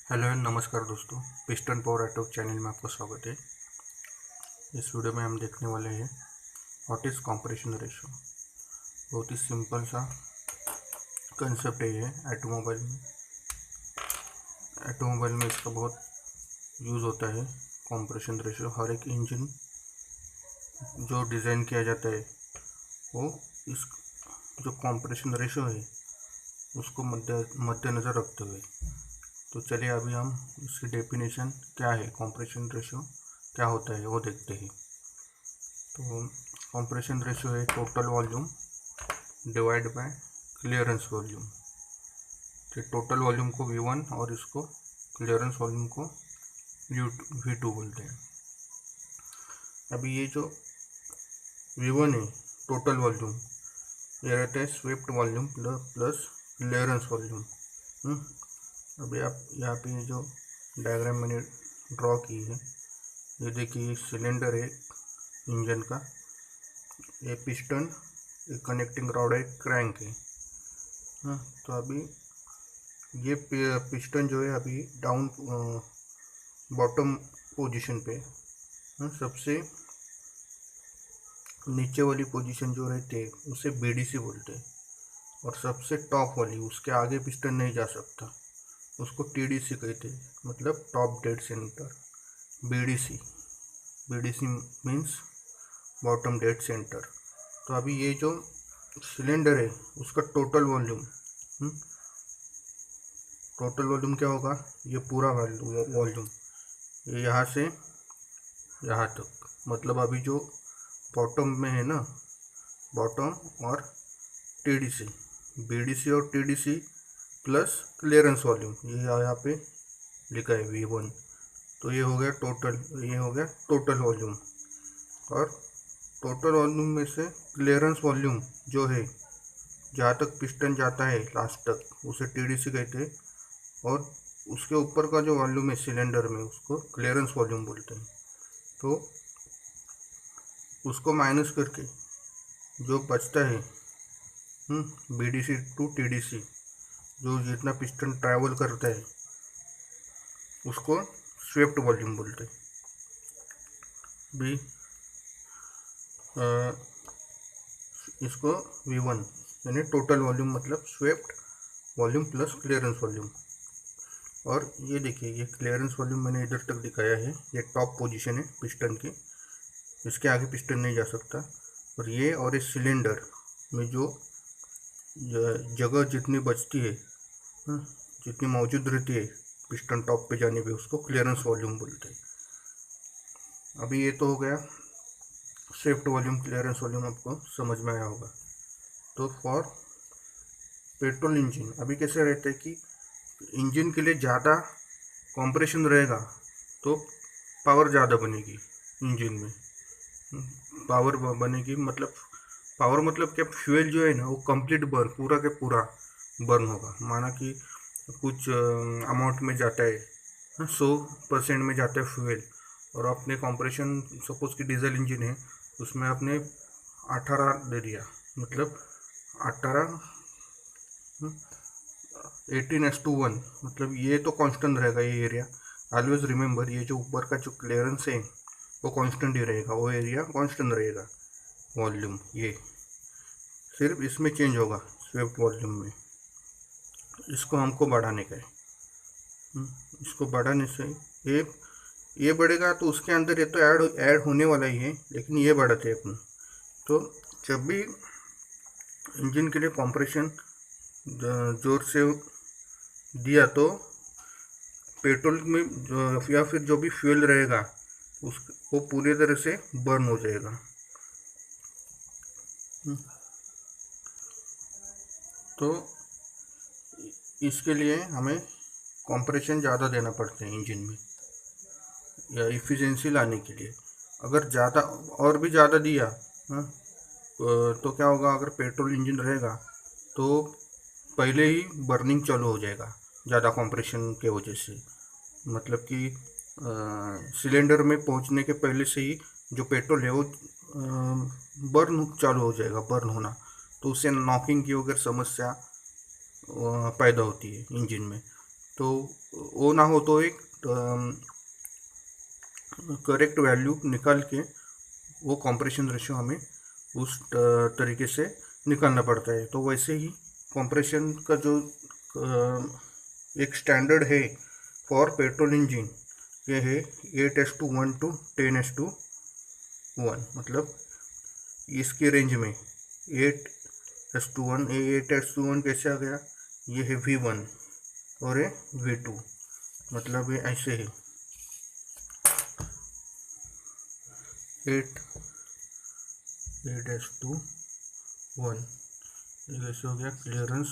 Hello and नमस्कार दोस्तों, piston power auto channel में आपका स्वागत है। इस वीडियो में हम देखने वाले हैं व्हाट इज़ कंप्रेशन रेशो। बहुत ही सिंपल सा कंसेप्ट है ये ऑटोमोबाइल में इसका बहुत यूज़ होता है। कंप्रेशन रेशो हर एक इंजन जो डिज़ाइन किया जाता है वो इस जो कंप्रेशन रेशो है उसको मद्देनज़र रखते हुए। तो चलिए अभी हम इसकी डेफिनेशन क्या है, कंप्रेशन रेशो क्या होता है वो देखते हैं। तो कंप्रेशन रेशो है total volume divide by clearance volume. तो टोटल वॉल्यूम को V1 और इसको क्लियरेंस वॉल्यूम को V2 बोलते हैं। अभी ये जो V1 है टोटल वॉल्यूम, ये रहता है swept volume plus clearance volume. अभी आप यहाँ पे जो डायग्राम मैंने ड्रॉ की है, ये देखिए सिलेंडर है इंजन का, ये पिस्टन, एक कनेक्टिंग रॉड है, क्रैंक है। तो अभी ये पिस्टन जो है अभी डाउन बॉटम पोजीशन पे, सबसे नीचे वाली पोजीशन जो रहती है उसे BDC बोलते हैं, और सबसे टॉप वाली उसके आगे पिस्टन नहीं जा सकता उसको TDC कहते हैं, मतलब top dead centre. BDC means bottom dead centre. तो अभी ये जो सिलेंडर है उसका टोटल वॉल्यूम क्या होगा, ये पूरा वॉल्यूम ये यहाँ से यहाँ तक, मतलब अभी जो बॉटम में है ना, बॉटम और TDC, BDC और TDC प्लस क्लियरेंस वॉल्यूम, ये यहाँ पे लिखा है V1। तो ये हो गया टोटल वॉल्यूम। और टोटल वॉल्यूम में से क्लियरेंस वॉल्यूम जो है जहाँ तक पिस्टन जाता है लास्ट तक उसे TDC कहते हैं, और उसके ऊपर का जो वॉल्यूम है सिलेंडर में उसको क्लियरेंस वॉल्यूम बोलते हैं। तो उसको माइनस करके जो बचता है BDC टू TDC, जो जितना पिस्टन ट्रैवल करता है उसको स्वेप्ट वॉल्यूम बोलते हैं। भी इसको V1 यानी टोटल वॉल्यूम, मतलब swept volume plus clearance volume. और ये देखिए, ये क्लियरेंस वॉल्यूम मैंने इधर तक दिखाया है, ये टॉप पोजीशन है पिस्टन की, इसके आगे पिस्टन नहीं जा सकता। और ये और इस सिलेंडर में जो जगह जितनी बचती है, जितनी मौजूद रहती है पिस्टन टॉप पे जाने पे, उसको क्लियरेंस वॉल्यूम बोलते हैं। अभी ये तो हो गया स्वेप्ट वॉल्यूम क्लियरेंस वॉल्यूम, आपको समझ में आया होगा। तो फॉर पेट्रोल इंजन अभी कैसे रहता है कि इंजन के लिए ज़्यादा कंप्रेशन रहेगा तो पावर ज़्यादा बनेगी इंजन में। पावर बनेगी मतलब क्या, फ्यूल जो है ना वो कंप्लीट बर्न, पूरा के पूरा बर्न होगा। माना कि कुछ अमाउंट में जाता है, 100% में जाता है फ्यूल, और आपने कंप्रेशन सपोज कि डीजल इंजन है उसमें आपने 18 दे दिया, मतलब 18 18:1, मतलब ये तो कांस्टेंट रहेगा ये एरिया। ऑलवेज रिमेंबर, ये जो ऊपर का जो क्लियरेंस है वो कांस्टेंट ही रहेगा, वो एरिया कांस्टेंट रहेगा। वॉल्यूम ये सिर्फ इसमें चेंज होगा स्वेप्ट वॉल्यूम में। इसको हमको बढ़ाने का है। इसको बढ़ाने से ये बढ़ेगा, तो उसके अंदर ये तो ऐड होने वाला ही है, लेकिन ये बढ़ाते हैं अपन। तो जब भी इंजन के लिए कंप्रेशन जोर से दिया तो पेट्रोल में या फिर जो भी फ्यूल रहेगा वो पूरी तरह से बर्न हो जाएगा। तो इसके लिए हमें कंप्रेशन ज़्यादा देना पड़ता है इंजन में, या इफ़िशिएंसी लाने के लिए। अगर ज़्यादा और भी ज़्यादा दिया तो क्या होगा, अगर पेट्रोल इंजन रहेगा तो पहले ही बर्निंग चालू हो जाएगा ज़्यादा कंप्रेशन के वजह से। मतलब कि सिलेंडर में पहुंचने के पहले से ही जो पेट्रोल है वो बर्न चालू हो जाएगा, बर्न होना। तो उससे नॉकिंग की अगर समस्या पैदा होती है इंजन में। तो वो ना हो तो एक करेक्ट वैल्यू निकाल के वो कंप्रेशन रेशियो हमें उस तरीके से निकालना पड़ता है। तो वैसे ही कंप्रेशन का जो एक स्टैंडर्ड है फॉर पेट्रोल इंजन ये है 8:1 to 10:1, मतलब इसके रेंज में 8:1। 8:1 कैसे आ गया, ये है V1 और ये V2, मतलब ये ऐसे है 8:1, ये कैसे हो गया क्लियरेंस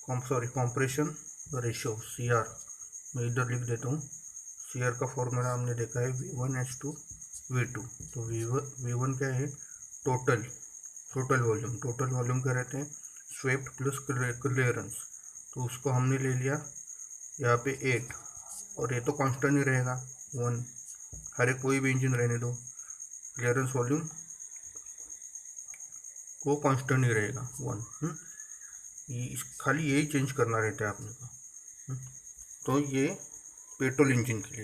कंप्रेशन रेशियो CR। मैं इधर लिख देता हूँ, CR का फॉर्मूला हमने देखा है V1:V2। तो V1 क्या है, टोटल वॉल्यूम क्या रहते हैं, स्वेप्ट प्लस क्लियरेंस। तो उसको हमने ले लिया यहाँ पे 8, और ये तो कांस्टेंट ही रहेगा 1, हर एक कोई भी इंजन रहने दो, क्लियरेंस वॉल्यूम वो कांस्टेंट ही रहेगा 1। खाली यही चेंज करना रहता है आपने को। तो ये पेट्रोल इंजन के लिए,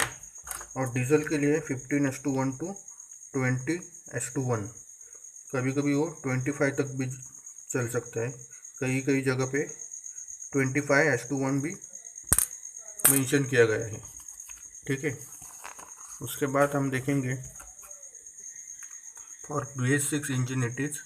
और डीजल के लिए 15:1 to 20:1। कभी कभी वो 25 तक भी चल सकता है, कई जगह पे 25:1 भी मेंशन किया गया है। ठीक है, उसके बाद हम देखेंगे for BS6 engine it is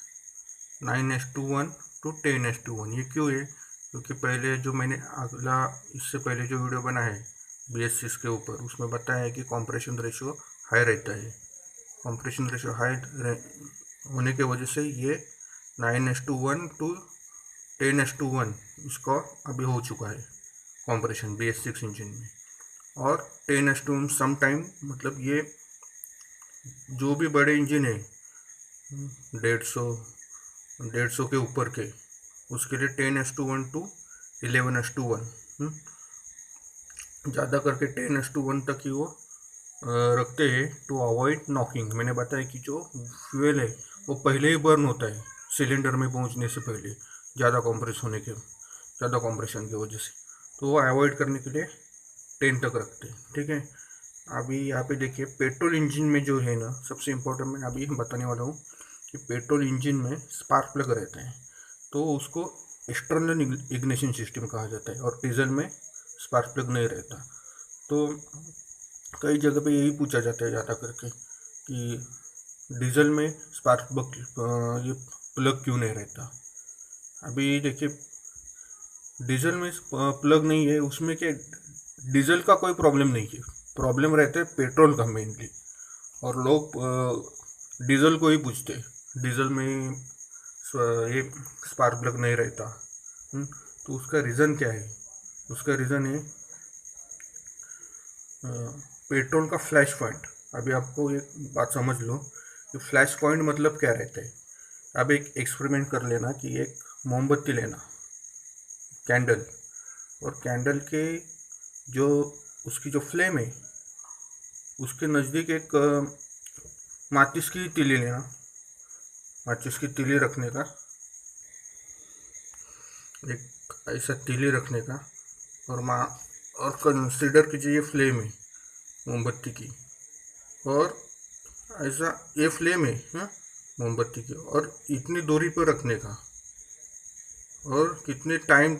9:1 to 10:1। ये क्यों है, क्योंकि पहले जो मैंने इससे पहले जो वीडियो बना है BS6 के ऊपर, उसमें बताया है कि कंप्रेशन रेशियो हाई रहता है। कंप्रेशन रेशियो हाई होने के वजह से ये 9:1 to 10:1 इसका अभी हो चुका है कंप्रेशन BS6 इंजन में। और 10:1 सम टाइम, मतलब ये जो भी बड़े इंजन है 150 के ऊपर के, उसके लिए 10:1 to 11:1, ज़्यादा करके 10:1 तक ही वो रखते हैं टू अवॉइड नॉकिंग। मैंने बताया कि जो फ्यूल है वो पहले ही बर्न होता है सिलेंडर में पहुंचने से पहले, ज़्यादा कंप्रेशन की वजह से, तो वो अवॉइड करने के लिए 10 तक रखते हैं। ठीक है, अभी यहाँ पे देखिए पेट्रोल इंजन में जो है ना, सबसे इम्पोर्टेंट मैं अभी बताने वाला हूँ कि पेट्रोल इंजन में स्पार्क प्लग रहता है, तो उसको एक्सटर्नल इग्निशन सिस्टम कहा जाता है, और डीजल में स्पार्क प्लग नहीं रहता। तो कई जगह पे यही पूछा जाता है ज़्यादा करके कि डीजल में स्पार्क प्लग ये प्लग क्यों नहीं रहता। अभी देखिए डीजल में प्लग नहीं है, उसमें क्या डीजल का कोई प्रॉब्लम नहीं है, प्रॉब्लम रहता है पेट्रोल का मेनली, और लोग डीजल को ही पूछते हैं, डीजल में ये स्पार्क प्लग नहीं रहता। तो उसका रीज़न क्या है, उसका रीज़न है पेट्रोल का फ्लैश पॉइंट। अभी आपको एक बात समझ लो कि फ्लैश पॉइंट मतलब क्या रहता है। अब एक एक्सपेरिमेंट कर लेना कि एक मोमबत्ती लेना, कैंडल, और कैंडल के जो उसकी जो फ्लेम है उसके नज़दीक एक माचिस की तीली लेना, माचिस की तीली रखने का, एक ऐसा तीली रखने का, और कंसिडर कीजिए फ्लेम है मोमबत्ती की, और ऐसा ये फ्लेम है मोमबत्ती की, और इतनी दूरी पर रखने का, और कितने टाइम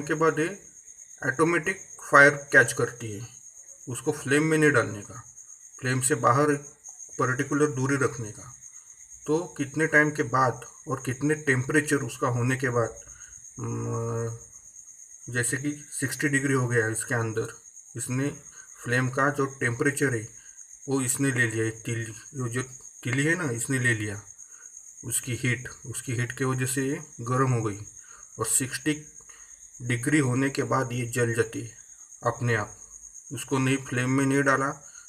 के बाद ये ऑटोमेटिक फायर कैच करती है, उसको फ्लेम में नहीं डालने का, फ्लेम से बाहर एक पर्टिकुलर दूरी रखने का। तो कितने टाइम के बाद और कितने टेम्परेचर उसका होने के बाद, जैसे कि 60 डिग्री हो गया इसके अंदर, इसने फ्लेम का जो टेम्परेचर है वो इसने ले लिया, जो तीली है ना इसने ले लिया, उसकी हीट के वजह से ये गर्म हो गई, और 60 डिग्री होने के बाद ये जल जाती है अपने आप, उसको नहीं फ्लेम में नहीं डाला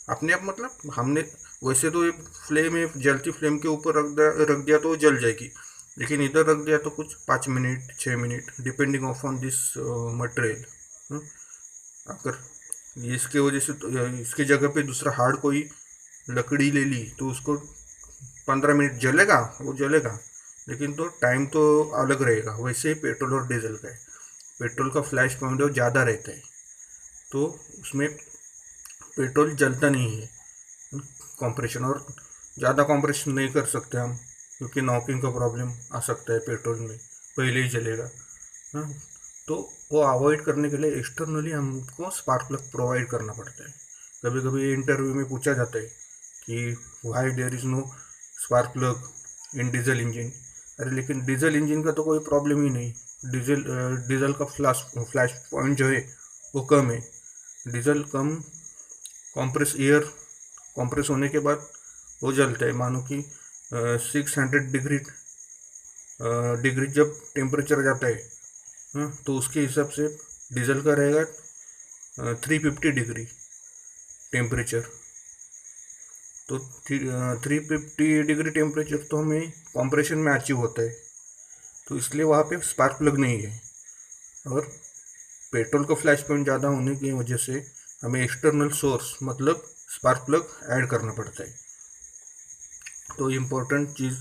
अपने आप, मतलब हमने वैसे तो ये फ्लेम है, जलती फ्लेम के ऊपर रख दिया तो जल जाएगी, लेकिन इधर रख दिया तो कुछ 5 minute 6 minute depending on this material. अगर इसके वजह से तो इसके जगह पे दूसरा हार्ड कोई लकड़ी ले ली तो उसको 15 मिनट जलेगा, लेकिन तो टाइम तो अलग रहेगा। वैसे ही पेट्रोल और डीजल का है, पेट्रोल का फ्लैश पॉइंट वो ज़्यादा रहता है, तो उसमें पेट्रोल जलता नहीं है कंप्रेशन, और ज़्यादा कंप्रेशन नहीं कर सकते हम क्योंकि नॉकिंग का प्रॉब्लम आ सकता है पेट्रोल में, पहले ही जलेगा। हाँ, तो वो अवॉइड करने के लिए एक्सटर्नली हमको स्पार्क प्लग प्रोवाइड करना पड़ता है। कभी कभी इंटरव्यू में पूछा जाता है कि why there is no spark plug in diesel engine. अरे लेकिन डीजल इंजन का तो कोई प्रॉब्लम ही नहीं, डीजल का फ्लैश पॉइंट जो है वो कम है। डीजल कम कंप्रेस होने के बाद वो जलता है। मानो कि 600 डिग्री जब टेम्परेचर जाता है, हाँ, तो उसके हिसाब से डीजल का रहेगा 350 डिग्री टेम्परेचर। तो 350 डिग्री टेम्परेचर तो हमें कंप्रेशन में अचीव होता है, तो इसलिए वहाँ पे स्पार्क प्लग नहीं है। और पेट्रोल का फ्लैश पॉइंट ज़्यादा होने की वजह से हमें एक्सटर्नल सोर्स मतलब स्पार्क प्लग ऐड करना पड़ता है। तो इम्पोर्टेंट चीज़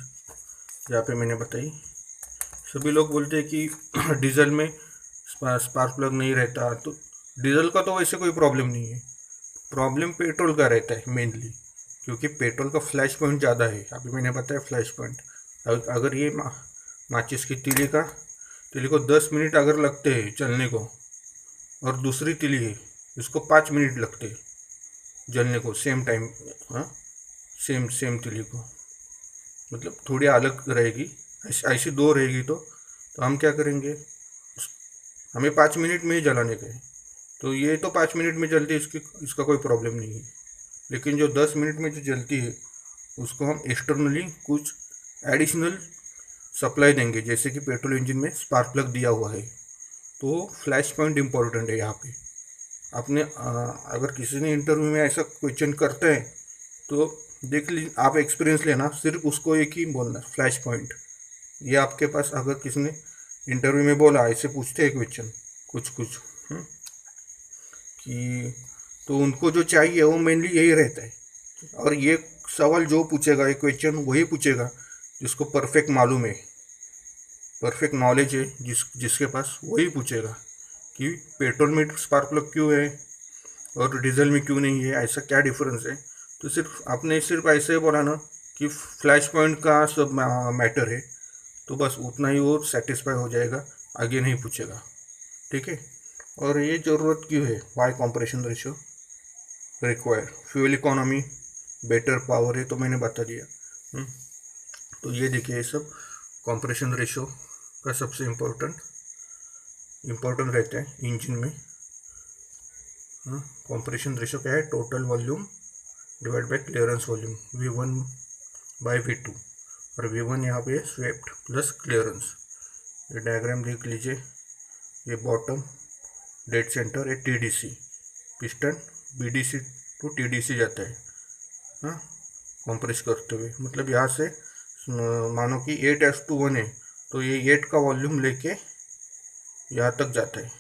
यहाँ पे मैंने बताई। सभी लोग बोलते हैं कि डीजल में स्पार्क प्लग नहीं रहता, तो डीजल का तो वैसे कोई प्रॉब्लम नहीं है, प्रॉब्लम पेट्रोल का रहता है मेनली, क्योंकि पेट्रोल का फ्लैश पॉइंट ज़्यादा है। अभी मैंने बताया फ्लैश पॉइंट, अगर ये माचिस की तीली को 10 मिनट अगर लगते हैं चलने को, और दूसरी तीली है इसको 5 मिनट लगते हैं जलने को सेम टाइम, हाँ, सेम तीली को, मतलब थोड़ी अलग रहेगी, ऐसी दो रहेगी तो हम क्या करेंगे, हमें 5 मिनट में ही जलाने का है, तो ये तो 5 मिनट में जलती है, इसका कोई प्रॉब्लम नहीं है। लेकिन जो 10 मिनट में जो जलती है उसको हम एक्सटर्नली कुछ एडिशनल सप्लाई देंगे, जैसे कि पेट्रोल इंजन में स्पार्क प्लग दिया हुआ है। तो फ्लैश पॉइंट इम्पोर्टेंट है यहाँ पे। आपने अगर किसी ने इंटरव्यू में ऐसा क्वेश्चन करते हैं तो देख ली, आप एक्सपीरियंस लेना, सिर्फ उसको एक ही बोलना फ्लैश पॉइंट। ये आपके पास अगर किसी ने इंटरव्यू में बोला, ऐसे पूछते हैं क्वेश्चन कुछ कि तो उनको जो चाहिए वो मेनली यही रहता है। और ये सवाल जो पूछेगा, ये क्वेश्चन वही पूछेगा जिसको परफेक्ट मालूम है, परफेक्ट नॉलेज है, जिसके पास वही पूछेगा कि पेट्रोल में स्पार्क प्लग क्यों है और डीजल में क्यों नहीं है, ऐसा क्या डिफरेंस है। तो सिर्फ आपने सिर्फ ऐसे ही बोला ना कि फ्लैश पॉइंट का सब मैटर है, तो बस उतना ही वो सेटिस्फाई हो जाएगा, आगे नहीं पूछेगा। ठीक है। और ये ज़रूरत क्यों है, why compression ratio require, fuel economy, better power, है तो मैंने बता दिया। तो ये देखिए, ये सब कंप्रेशन रेशियो का सबसे इम्पोर्टेंट रहता है इंजन में। कंप्रेशन रेशियो क्या है, total volume divide by clearance volume, V1/V2, और V1 यहाँ पे स्वेप्ट प्लस क्लियरेंस। ये डायग्राम देख लीजिए, ये बॉटम डेड सेंटर है TDC, piston BDC to TDC जाता है, हाँ, कंप्रेस करते हुए। मतलब यहाँ से मानो कि 8:1 है, तो ये 8 का वॉल्यूम लेके यहाँ तक जाता है,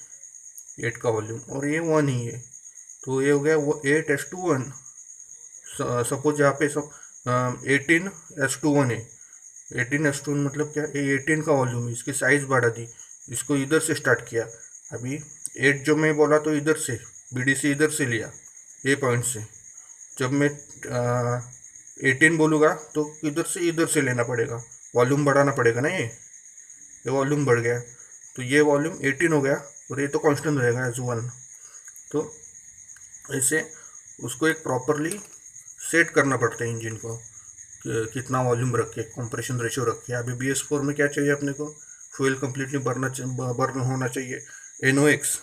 8 का वॉल्यूम, और ये 1 ही है, तो ये हो गया वो 8:1। सपोज यहाँ पे सब 18:1 है, 18:1 मतलब क्या, ये 18 का वॉल्यूम है, इसकी साइज़ बढ़ा दी, इसको इधर से स्टार्ट किया। अभी 8 जो मैं बोला तो इधर से BDC इधर से लिया, ये पॉइंट से। जब मैं 18 बोलूँगा तो इधर से लेना पड़ेगा, वॉल्यूम बढ़ाना पड़ेगा ना, ये वॉल्यूम बढ़ गया, तो ये वॉल्यूम 18 हो गया, और ये तो कांस्टेंट रहेगा एज 1। तो ऐसे उसको एक प्रॉपरली सेट करना पड़ता है इंजन को, कितना वॉल्यूम रखे, कंप्रेशन रेशियो रखे। अभी BS4 में क्या चाहिए अपने को, फ्यूल कम्प्लीटली बर्न होना चाहिए, NOx,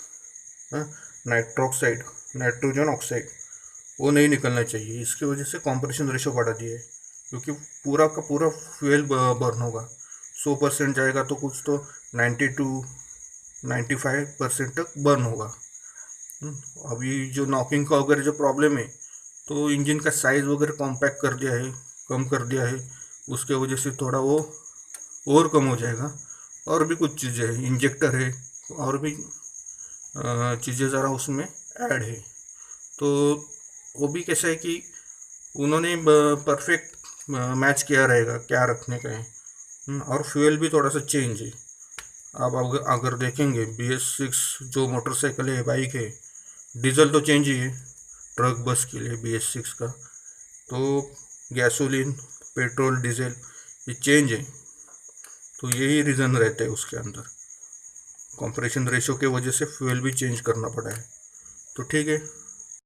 नाइट्रोजन ऑक्साइड, वो नहीं निकलना चाहिए। इसकी वजह से कंप्रेशन रेशियो बढ़ा दिया है, क्योंकि पूरा का पूरा फ्यूल बर्न होगा। 100% जाएगा तो कुछ तो 92-95% तक बर्न होगा। अभी जो नॉकिंग का वगैरह जो प्रॉब्लम है, तो इंजन का साइज़ वगैरह कॉम्पैक्ट कर दिया है, कम कर दिया है, उसके वजह से थोड़ा वो और कम हो जाएगा। और भी कुछ चीज़ें हैं, इंजेक्टर है, और भी चीज़ें ज़रा उसमें ऐड है। तो वो भी कैसा है कि उन्होंने परफेक्ट मैच किया रहेगा क्या रखने का है। और फ्यूल भी थोड़ा सा चेंज है, अब अगर देखेंगे BS6 जो मोटरसाइकिल है, बाइक है, डीजल तो चेंज ही है ट्रक बस के लिए BS6 का, तो गैसोलीन पेट्रोल डीजल ये चेंज है। तो यही रीज़न रहता है उसके अंदर, कंप्रेशन रेशो के वजह से फ्यूल भी चेंज करना पड़ा है। तो ठीक है।